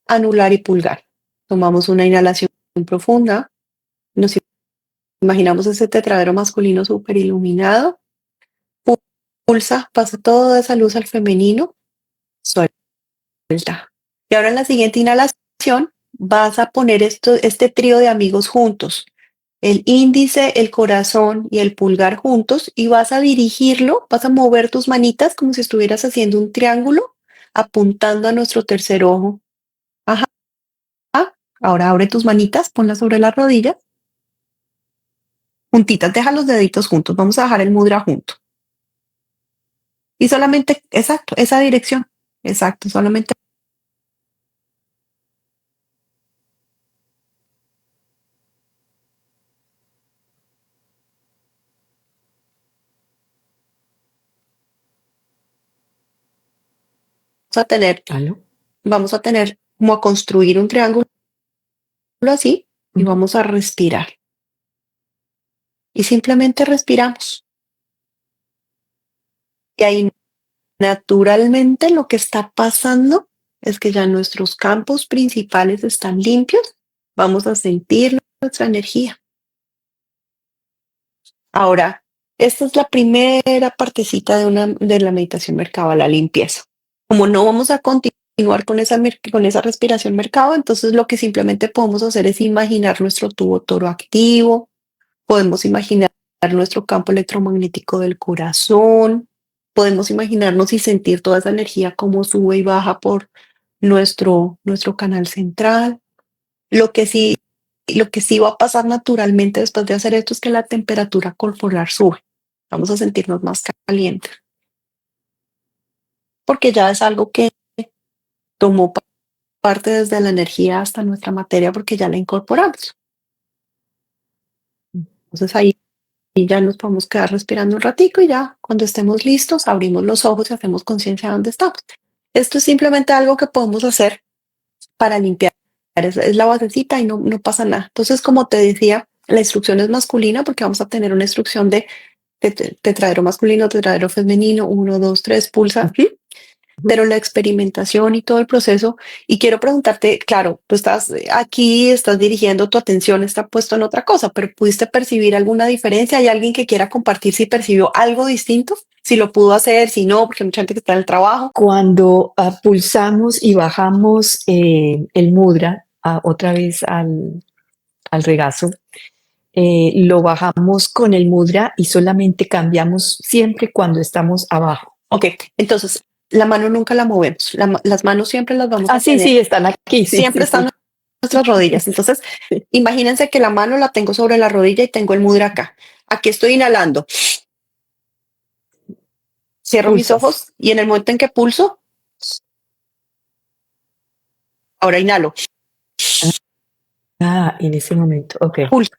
anular y pulgar. Tomamos una inhalación profunda, nos imaginamos ese tetraedro masculino súper iluminado, pulsa, pasa toda esa luz al femenino, suelta. Y ahora en la siguiente inhalación vas a poner este trío de amigos juntos, el índice, el corazón y el pulgar juntos y vas a dirigirlo, vas a mover tus manitas como si estuvieras haciendo un triángulo apuntando a nuestro tercer ojo. Ajá. Ahora abre tus manitas, ponlas sobre las rodillas, juntitas, deja los deditos juntos, vamos a dejar el mudra junto. Y solamente, exacto, esa dirección, exacto, solamente ¿Aló? vamos a tener como a construir un triángulo así y Ujú. vamos a respirar. Y simplemente respiramos. Y ahí naturalmente lo que está pasando es que ya nuestros campos principales están limpios. Vamos a sentir nuestra energía. Ahora, esta es la primera partecita de la meditación Merkaba, la limpieza. Como no vamos a continuar con esa respiración Merkaba, entonces lo que simplemente podemos hacer es imaginar nuestro tubo toroactivo, podemos imaginar nuestro campo electromagnético del corazón, podemos imaginarnos y sentir toda esa energía como sube y baja por nuestro canal central. Lo que sí, lo que sí va a pasar naturalmente después de hacer esto es que la temperatura corporal sube. Vamos a sentirnos más calientes, porque ya es algo que tomó parte desde la energía hasta nuestra materia porque ya la incorporamos. Entonces ahí ya nos podemos quedar respirando un ratico y ya cuando estemos listos abrimos los ojos y hacemos conciencia de dónde estamos. Esto es simplemente algo que podemos hacer para limpiar. Es la basecita y no pasa nada. Entonces, como te decía, la instrucción es masculina porque vamos a tener una instrucción de tetradero masculino, tetradero femenino, uno, dos, tres, pulsa. Pero la experimentación y todo el proceso, y quiero preguntarte, claro, tú estás aquí, estás dirigiendo, tu atención está puesto en otra cosa, pero ¿pudiste percibir alguna diferencia? ¿Hay alguien que quiera compartir si percibió algo distinto? Si lo pudo hacer, si no, porque hay mucha gente que está en el trabajo. Cuando pulsamos y bajamos el mudra otra vez al regazo, lo bajamos con el mudra y solamente cambiamos siempre cuando estamos abajo. Ok, entonces la mano nunca la movemos, las manos siempre las vamos a Sí, tener. sí, están aquí. Sí, Siempre sí, están sí. en nuestras rodillas. Entonces, Sí. imagínense que la mano la tengo sobre la rodilla y tengo el mudra acá. Aquí estoy inhalando. Cierro mis Pulsas. ojos y en el momento en que pulso, ahora inhalo. En ese momento. Ok, Pulso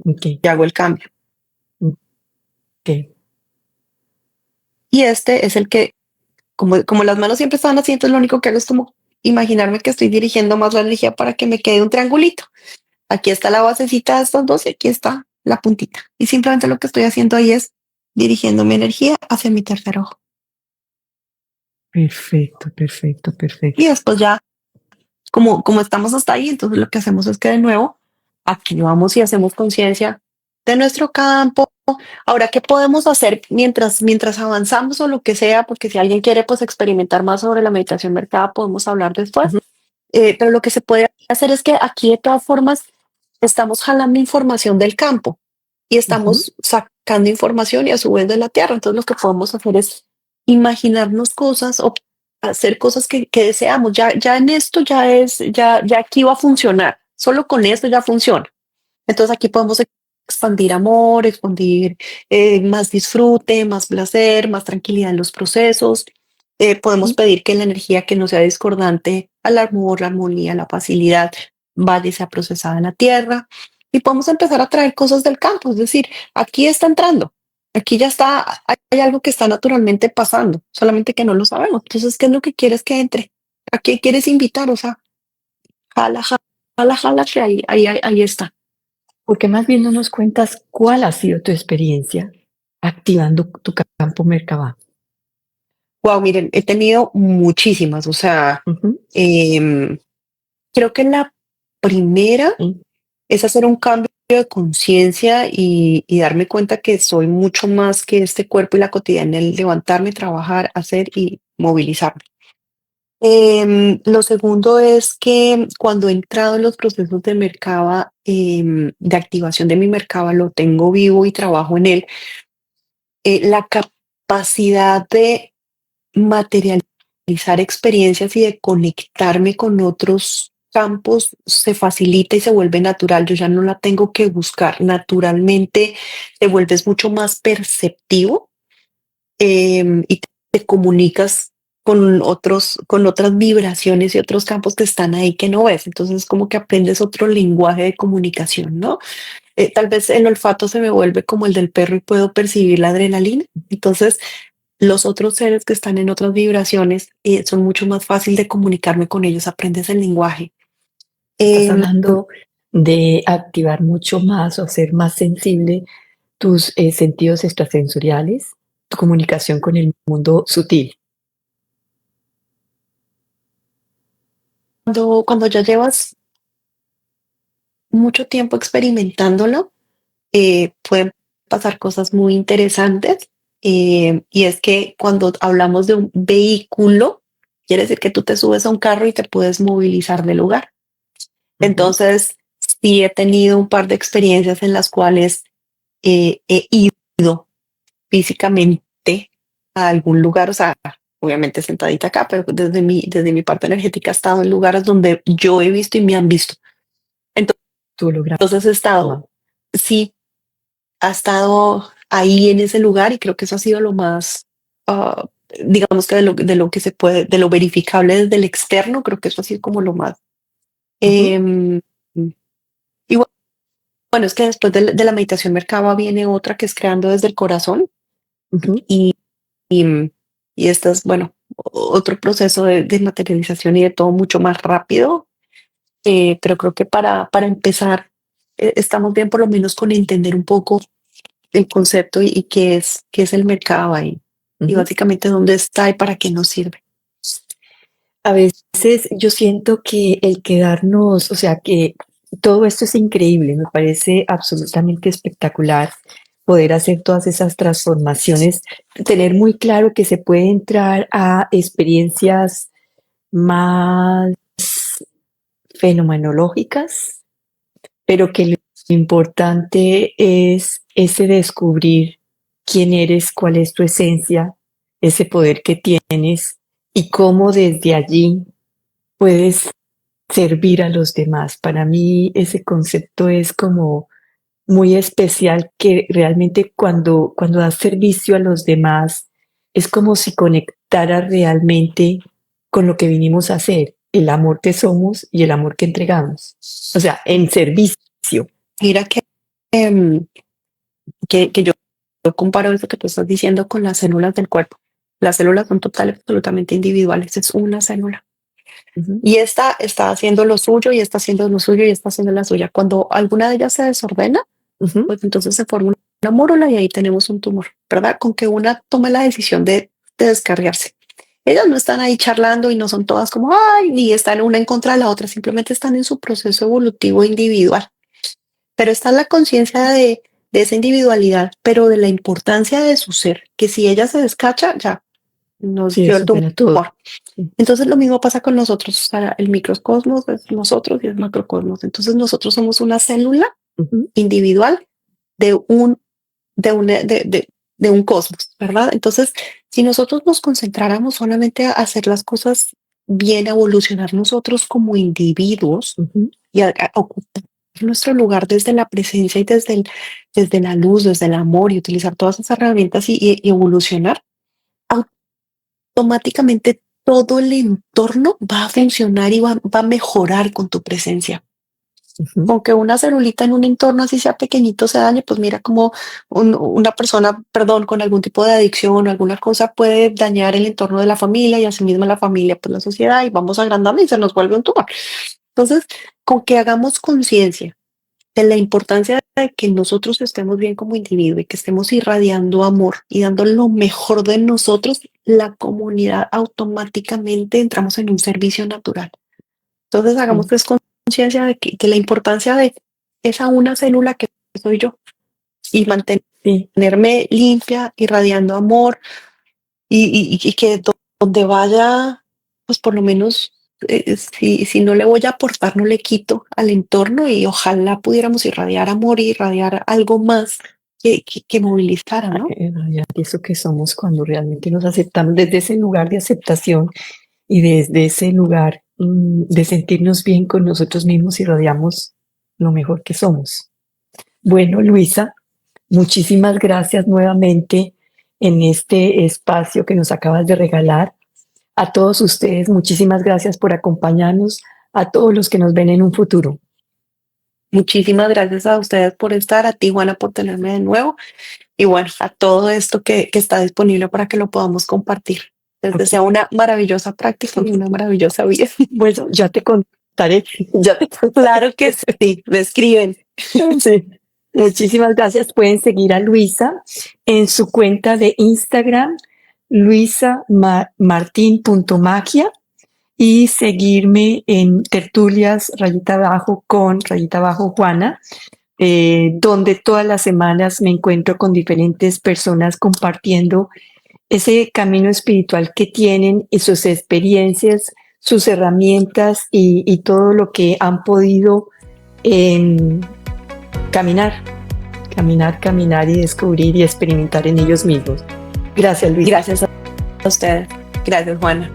ok, y hago el cambio. ok. Y este es el que, como las manos siempre están así, entonces lo único que hago es como imaginarme que estoy dirigiendo más la energía para que me quede un triangulito. Aquí está la basecita de estos dos y aquí está la puntita. Y simplemente lo que estoy haciendo ahí es dirigiendo mi energía hacia mi tercer ojo. Perfecto, perfecto, Y perfecto. después ya, como estamos hasta ahí, entonces lo que hacemos es que de nuevo activamos y hacemos conciencia de nuestro campo. Ahora, ¿qué podemos hacer mientras avanzamos o lo que sea? Porque si alguien quiere pues experimentar más sobre la meditación mercada, podemos hablar después. Ujú, Pero lo que se puede hacer es que aquí de todas formas estamos jalando información del campo y ujú. estamos sacando información y a su vez de la tierra. Entonces lo que podemos hacer es imaginarnos cosas o hacer cosas que deseamos. Ya en esto ya aquí va a funcionar. Solo con esto ya funciona. Entonces aquí podemos expandir amor, expandir más disfrute, más placer, más tranquilidad en los procesos. Podemos pedir que la energía que no sea discordante al amor, la armonía, la facilidad, vaya y sea procesada en la tierra. Y podemos empezar a traer cosas del campo, es decir, aquí está entrando, aquí ya está, hay algo que está naturalmente pasando, solamente que no lo sabemos. Entonces, ¿qué es lo que quieres que entre? ¿A qué quieres invitar? O sea, jala, jala, jala, que ahí está. Porque más bien no nos cuentas cuál ha sido tu experiencia activando tu campo Merkabah. Wow, miren, he tenido muchísimas, o sea, Ujú, em, creo que la primera mm, es hacer un cambio de conciencia y darme cuenta que soy mucho más que este cuerpo y la cotidiana, el levantarme, trabajar, hacer y movilizarme. Lo segundo es que cuando he entrado en los procesos de Merkaba, de activación de mi Merkaba, lo tengo vivo y trabajo en él, la capacidad de materializar experiencias y de conectarme con otros campos se facilita y se vuelve natural. Yo ya no la tengo que buscar. Naturalmente te vuelves mucho más perceptivo y te comunicas con con otras vibraciones y otros campos que están ahí que no ves. Entonces como que aprendes otro lenguaje de comunicación, ¿no? Tal vez el olfato se me vuelve como el del perro y puedo percibir la adrenalina. Entonces los otros seres que están en otras vibraciones son mucho más fácil de comunicarme con ellos, aprendes el lenguaje. Estás Em, hablando de activar mucho más o hacer más sensible tus sentidos extrasensoriales, tu comunicación con el mundo sutil. cuando ya llevas mucho tiempo experimentándolo, pueden pasar cosas muy interesantes. Y es que cuando hablamos de un vehículo, quiere decir que tú te subes a un carro y te puedes movilizar del lugar. Ujú. Entonces, sí he tenido un par de experiencias en las cuales he ido físicamente a algún lugar, o sea, obviamente sentadita acá, pero desde mi parte energética he estado en lugares donde yo he visto y me han visto. Tu holograma. Entonces he estado, sí, ha estado ahí en ese lugar y creo que eso ha sido lo más digamos que de lo que se puede, de lo verificable desde el externo, creo que eso así es como lo más. Ujú, Em, y bueno, es que después de la meditación Merkaba viene otra que es creando desde el corazón ujú. y, y, y esta es, bueno, otro proceso de materialización y de todo mucho más rápido. Pero creo que para empezar, estamos bien por lo menos con entender un poco el concepto y qué es el mercado ahí y Ujú. básicamente dónde está y para qué nos sirve. A veces yo siento que el quedarnos, o sea, que todo esto es increíble, me parece absolutamente espectacular poder hacer todas esas transformaciones, tener muy claro que se puede entrar a experiencias más fenomenológicas, pero que lo importante es ese descubrir quién eres, cuál es tu esencia, ese poder que tienes y cómo desde allí puedes servir a los demás. Para mí ese concepto es como muy especial, que realmente cuando das servicio a los demás es como si conectara realmente con lo que vinimos a hacer, el amor que somos y el amor que entregamos. O sea, en servicio. Mira em, que yo comparo eso que tú estás diciendo con las células del cuerpo. Las células son total, absolutamente individuales, es una célula. Ujú, Y esta está haciendo lo suyo y está haciendo lo suyo y está haciendo la suya. Cuando alguna de ellas se desordena, ujú. pues entonces se forma una mórula y ahí tenemos un tumor, ¿verdad? Con que una tome la decisión de descarriarse. Ellas no están ahí charlando y no son todas como, ay, ni están una en contra de la otra, simplemente están en su proceso evolutivo individual. Pero está la conciencia de esa individualidad, pero de la importancia de su ser, que si ella se descacha, ya nos Sí, dio el eso tumor. era todo. Sí. Entonces lo mismo pasa con nosotros, o sea, el microcosmos es nosotros y el macrocosmos. Entonces nosotros somos una célula Ujú, individual de un, de un, de un cosmos, ¿verdad? Entonces, si nosotros nos concentráramos solamente a hacer las cosas bien, a evolucionar nosotros como individuos ujú. y a ocupar nuestro lugar desde la presencia y desde la luz, desde el amor y utilizar todas esas herramientas y evolucionar, automáticamente todo el entorno va a funcionar y va a mejorar con tu presencia. Ujú. Con que una celulita en un entorno así sea pequeñito se dañe, pues mira como una persona, perdón, con algún tipo de adicción o alguna cosa puede dañar el entorno de la familia y asimismo la familia, pues la sociedad y vamos agrandando y se nos vuelve un tumor. Entonces, con que hagamos conciencia de la importancia de que nosotros estemos bien como individuo y que estemos irradiando amor y dando lo mejor de nosotros, la comunidad automáticamente entramos en un servicio natural. Entonces hagamos Sí, pues conciencia de la importancia de esa una célula que soy yo y sí. mantenerme limpia, irradiando amor y que donde vaya, pues por lo menos si no le voy a aportar, no le quito al entorno y ojalá pudiéramos irradiar amor y irradiar algo más que movilizara, ¿no? Ya eso que somos cuando realmente nos aceptamos desde ese lugar de aceptación y desde ese lugar de sentirnos bien con nosotros mismos y rodeamos lo mejor que somos. Bueno, Luisa, muchísimas gracias nuevamente en este espacio que nos acabas de regalar. A todos ustedes, muchísimas gracias por acompañarnos, a todos los que nos ven en un futuro. Muchísimas gracias a ustedes por estar, a ti, Juana, por tenerme de nuevo. Y bueno, a todo esto que está disponible para que lo podamos compartir. Les Ok. deseo una maravillosa práctica y una maravillosa vida. Bueno, ya te contaré, ya te contaré. Claro que sí, me escriben. Sí. Muchísimas gracias. Pueden seguir a Luisa en su cuenta de Instagram, luisamartin.magia, y seguirme en tertulias rayita abajo con rayita abajo Juana, donde todas las semanas me encuentro con diferentes personas compartiendo ese camino espiritual que tienen y sus experiencias, sus herramientas y todo lo que han podido em, caminar, caminar y descubrir y experimentar en ellos mismos. Gracias, Luisa. Gracias a ustedes. Gracias, Juana.